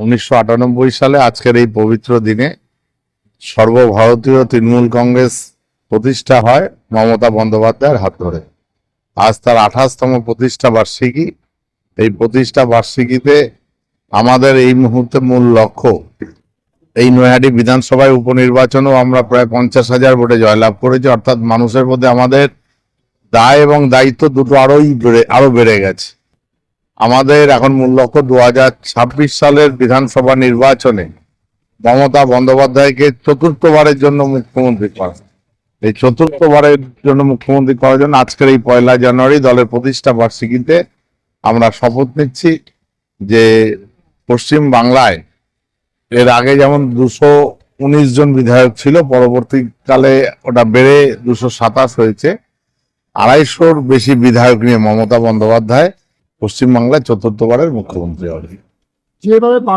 1998 সালে আজকের এই পবিত্র দিনে সর্বভারতীয় তৃণমূল কংগ্রেস প্রতিষ্ঠা হয় মমতা বন্দ্যোপাধ্যায়ের হাত ধরে। আজ তার 28তম প্রতিষ্ঠা বার্ষিকী। এই প্রতিষ্ঠা বার্ষিকীতে আমাদের এই মুহূর্তে মূল লক্ষ্য, এই নৈহাটি বিধানসভায় উপনির্বাচনেও আমরা প্রায় 50,000 ভোটে জয়লাভ করেছি। অর্থাৎ মানুষের মধ্যে আমাদের দায় এবং দায়িত্ব দুটো আরো বেড়ে গেছে। আমাদের এখন মূল লক্ষ্য 2026 সালের বিধানসভা নির্বাচনে মমতা বন্দ্যোপাধ্যায়কে চতুর্থবারের জন্য মুখ্যমন্ত্রী করা। এই চতুর্থবারের জন্য মুখ্যমন্ত্রী করার জন্য আজকের এই 1 জানুয়ারি দলের প্রতিষ্ঠা বার্ষিকীতে আমরা শপথ নিচ্ছি যে পশ্চিম বাংলায় এর আগে যেমন 219 জন বিধায়ক ছিল, পরবর্তীকালে ওটা বেড়ে 227 হয়েছে। 250-র বেশি বিধায়ক নিয়ে মমতা বন্দ্যোপাধ্যায় পশ্চিমবাংলায় চতুর্থবারের মুখ্যমন্ত্রী হবে। যেভাবে